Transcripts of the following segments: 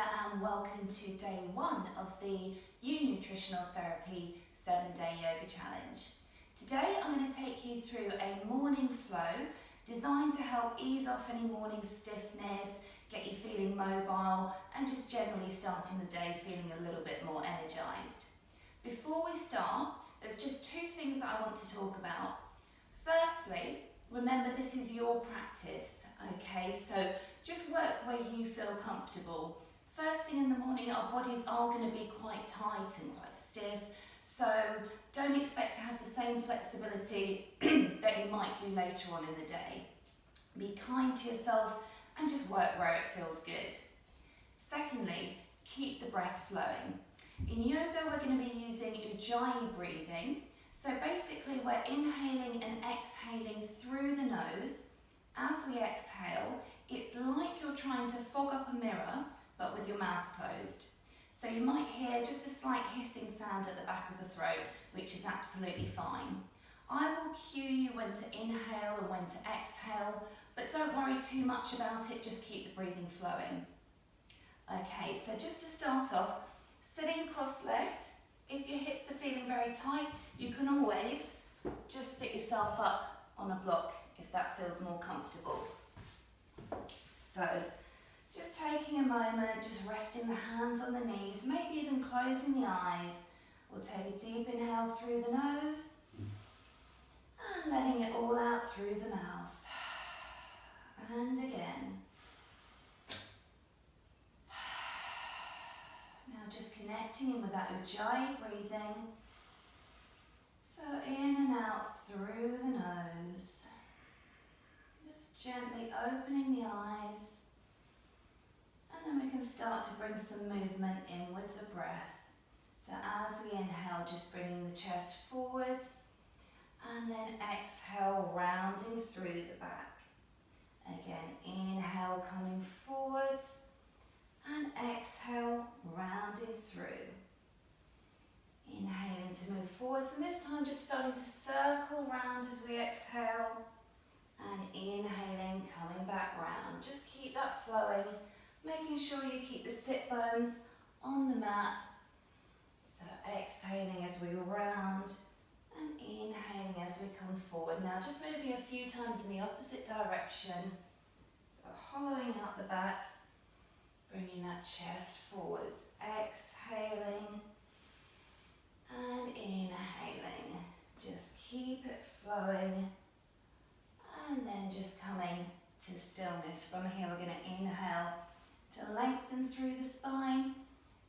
and welcome to day 1 of the You Nutritional Therapy 7-Day Yoga Challenge. Today I'm going to take you through a morning flow designed to help ease off any morning stiffness, get you feeling mobile and just generally starting the day feeling a little bit more energized. Before we start, there's just 2 things that I want to talk about. Firstly, remember this is your practice, okay? So just work where you feel comfortable. First thing in the morning, our bodies are going to be quite tight and quite stiff, so don't expect to have the same flexibility that you might do later on in the day. Be kind to yourself and just work where it feels good. Secondly, keep the breath flowing. In yoga, we're going to be using Ujjayi breathing. So basically, we're inhaling and exhaling through the nose. As we exhale, it's like you're trying to fog up a mirror, but with your mouth closed. So you might hear just a slight hissing sound at the back of the throat, which is absolutely fine. I will cue you when to inhale and when to exhale, but don't worry too much about it, just keep the breathing flowing. Okay, so just to start off, sitting cross-legged. If your hips are feeling very tight, you can always just sit yourself up on a block if that feels more comfortable. So, just taking a moment, just resting the hands on the knees, maybe even closing the eyes. We'll take a deep inhale through the nose and letting it all out through the mouth. And again. Now just connecting in with that Ujjayi breathing. So in and out through the nose. Just gently opening the eyes. And then we can start to bring some movement in with the breath. So as we inhale, just bringing the chest forwards. And then exhale, rounding through the back. Again, inhale, coming forwards. And exhale, rounding through. Inhaling to move forwards, and this time just starting to circle round as we exhale. And inhaling, coming back round. Just keep that flowing, making sure you keep the sit bones on the mat. So exhaling as we round, and inhaling as we come forward. Now just moving a few times in the opposite direction. So hollowing out the back. Bringing that chest forwards, exhaling and inhaling. Just keep it flowing and then just coming to stillness. From here we're going to inhale to lengthen through the spine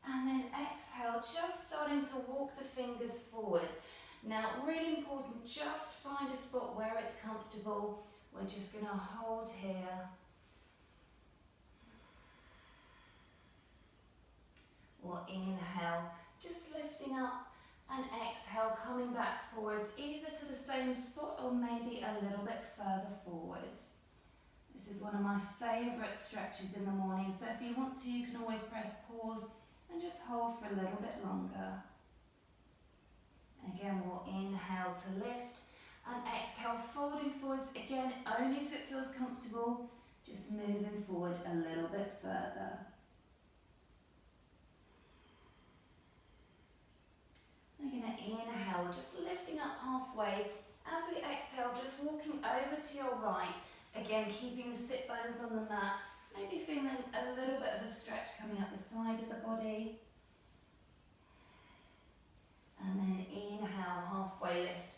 and then exhale, just starting to walk the fingers forwards. Now really important, just find a spot where it's comfortable. We're just going to hold here. Or inhale, just lifting up and exhale, coming back forwards, either to the same spot or maybe a little bit further forwards. This is one of my favourite stretches in the morning, so if you want to, you can always press pause and just hold for a little bit longer. And again, we'll inhale to lift and exhale, folding forwards, again, only if it feels comfortable, just moving forward a little bit further. We're going to inhale, just lifting up halfway. As we exhale, just walking over to your right. Again, keeping the sit bones on the mat. Maybe feeling a little bit of a stretch coming up the side of the body. And then inhale, halfway lift.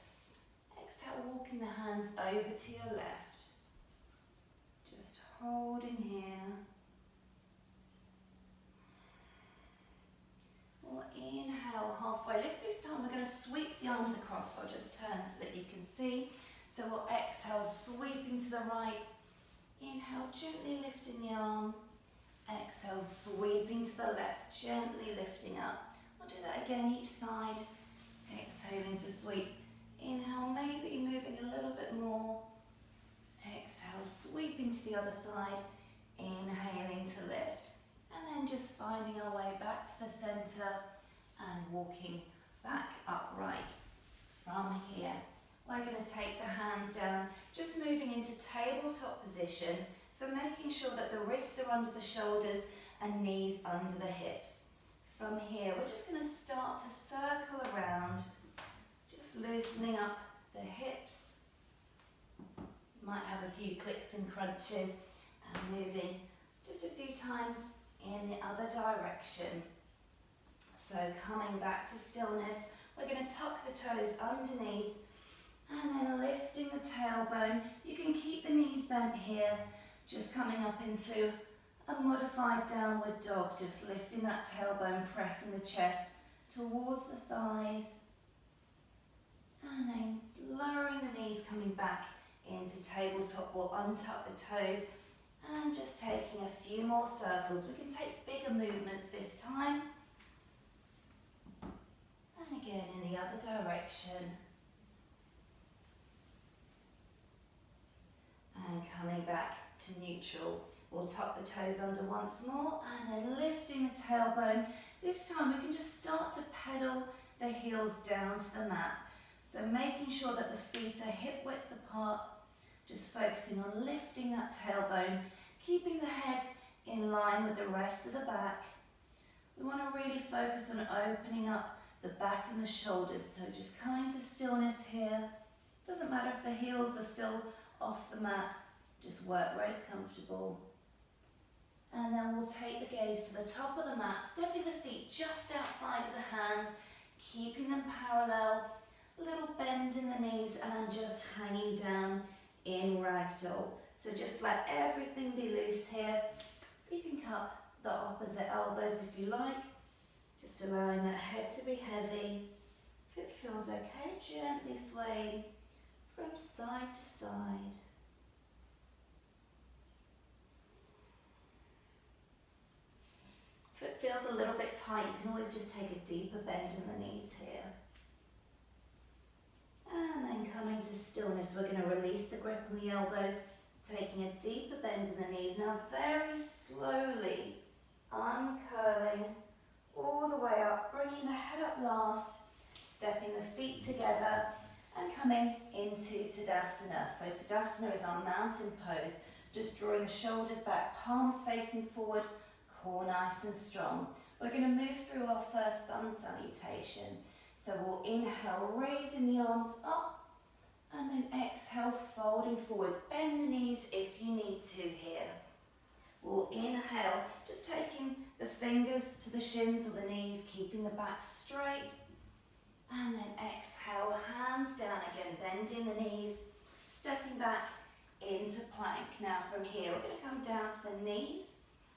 Exhale, walking the hands over to your left. Just holding here. We'll inhale, halfway lift. This time we're going to sweep the arms across. I'll just turn so that you can see. So we'll exhale, sweeping to the right. Inhale, gently lifting the arm. Exhale, sweeping to the left, gently lifting up. We'll do that again each side. Exhaling to sweep. Inhale, maybe moving a little bit more. Exhale, sweeping to the other side. Inhaling to lift. And then just finding our way back to the centre and walking back upright. From here, we're going to take the hands down, just moving into tabletop position. So making sure that the wrists are under the shoulders and knees under the hips. From here, we're just going to start to circle around, just loosening up the hips. You might have a few clicks and crunches and moving just a few times in the other direction. So coming back to stillness, we're going to tuck the toes underneath and then lifting the tailbone. You can keep the knees bent here, just coming up into a modified downward dog, just lifting that tailbone, pressing the chest towards the thighs. And then lowering the knees, coming back into tabletop. We'll untuck the toes and just taking a few more circles. We can take bigger movements this time. And again in the other direction. And coming back to neutral. We'll tuck the toes under once more and then lifting the tailbone. This time we can just start to pedal the heels down to the mat. So making sure that the feet are hip width apart, just focusing on lifting that tailbone, keeping the head in line with the rest of the back. We want to really focus on opening up the back and the shoulders. So just coming to stillness here. Doesn't matter if the heels are still off the mat, just work where it's comfortable. And then we'll take the gaze to the top of the mat, stepping the feet just outside of the hands, keeping them parallel, a little bend in the knees and just hanging down in ragdoll. So just let everything be loose here. You can cup the opposite elbows if you like, just allowing that head to be heavy. If it feels okay, gently sway from side to side. If it feels a little bit tight, you can always just take a deeper bend in the knees here. And then coming to stillness, we're going to release the grip on the elbows, taking a deeper bend in the knees. Now very slowly uncurling all the way up, bringing the head up last, stepping the feet together and coming into Tadasana. So Tadasana is our mountain pose, just drawing the shoulders back, palms facing forward, core nice and strong. We're going to move through our first sun salutation. So we'll inhale, raising the arms up, and then exhale, folding forwards. Bend the knees if you need to here. We'll inhale, just taking the fingers to the shins or the knees, keeping the back straight. And then exhale, hands down again, bending the knees, stepping back into plank. Now from here, we're going to come down to the knees,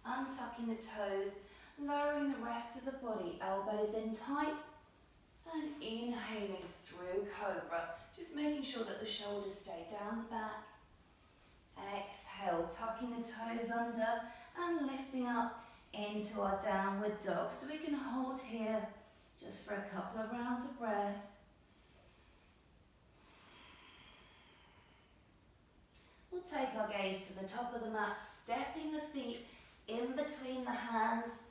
untucking the toes, lowering the rest of the body, elbows in tight, and inhaling through cobra, just making sure that the shoulders stay down the back. Exhale, tucking the toes under and lifting up into our downward dog. So we can hold here just for a couple of rounds of breath. We'll take our gaze to the top of the mat, stepping the feet in between the hands.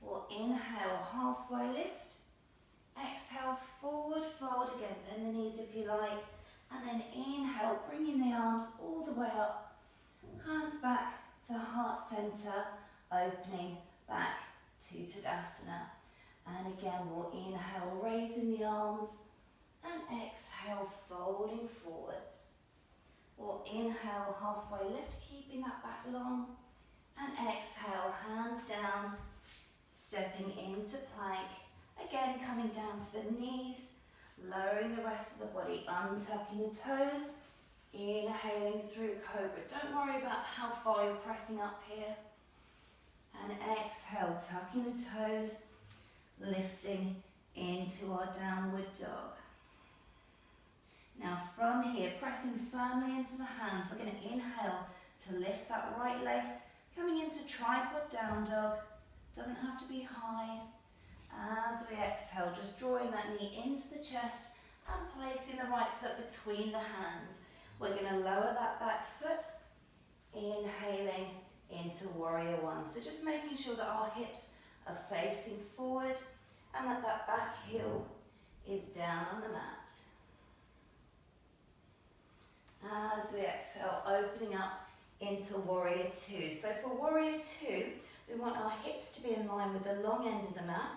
We'll inhale, halfway lift. Exhale, forward fold again, bend the knees if you like. And then inhale, bringing the arms all the way up. Hands back to heart center, opening back to Tadasana. And again, we'll inhale, raising the arms. And exhale, folding forwards. We'll inhale, halfway lift, keeping that back long. And exhale, hands down, stepping into plank. Again, coming down to the knees, lowering the rest of the body, untucking the toes, inhaling through cobra. Don't worry about how far you're pressing up here. And exhale, tucking the toes, lifting into our downward dog. Now from here, pressing firmly into the hands, we're going to inhale to lift that right leg, coming into tripod down dog. Doesn't have to be high. As we exhale, just drawing that knee into the chest and placing the right foot between the hands. We're going to lower that back foot, inhaling into warrior one. So just making sure that our hips are facing forward and that that back heel is down on the mat. As we exhale, opening up into warrior two. So for warrior two, we want want our hips to be in line with the long end of the mat,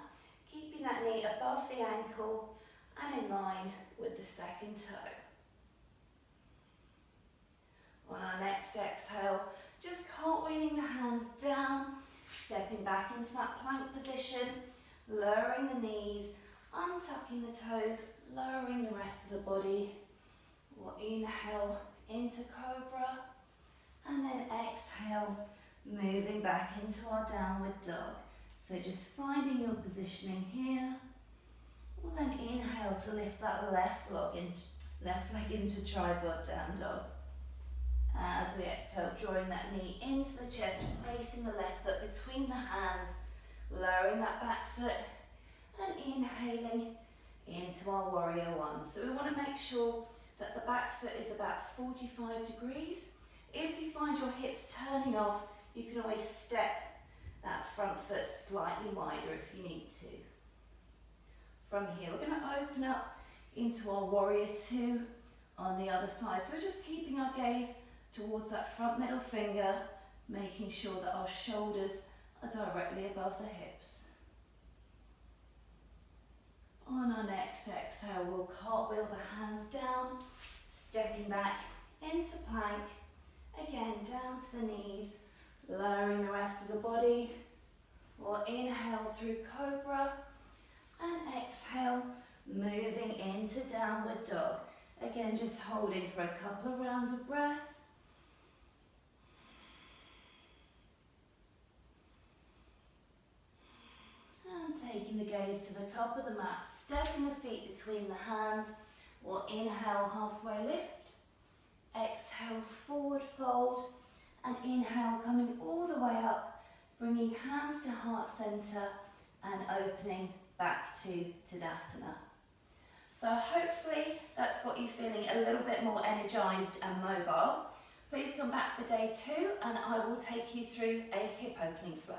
keeping that knee above the ankle and in line with the second toe. On our next exhale, just cartwheeling the hands down, stepping back into that plank position, lowering the knees, untucking the toes, lowering the rest of the body. We'll inhale into cobra, and then exhale, moving back into our downward dog. So just finding your positioning here. We'll then inhale to lift that left leg into tripod down dog. As we exhale, drawing that knee into the chest, placing the left foot between the hands, lowering that back foot, and inhaling into our warrior one. So we want to make sure that the back foot is about 45 degrees. If you find your hips turning off, you can always step that front foot slightly wider if you need to. From here, we're going to open up into our warrior two on the other side. So we're just keeping our gaze towards that front middle finger, making sure that our shoulders are directly above the hips. On our next exhale, we'll cartwheel the hands down, stepping back into plank, again down to the knees, lowering the rest of the body. We'll inhale through cobra and exhale, moving into downward dog. Again, just holding for a couple of rounds of breath. And taking the gaze to the top of the mat, stepping the feet between the hands. We'll inhale, halfway lift. Exhale, forward fold. And inhale, coming all the way up, bringing hands to heart center and opening back to Tadasana. So hopefully that's got you feeling a little bit more energized and mobile. Please come back for day 2 and I will take you through a hip opening flow.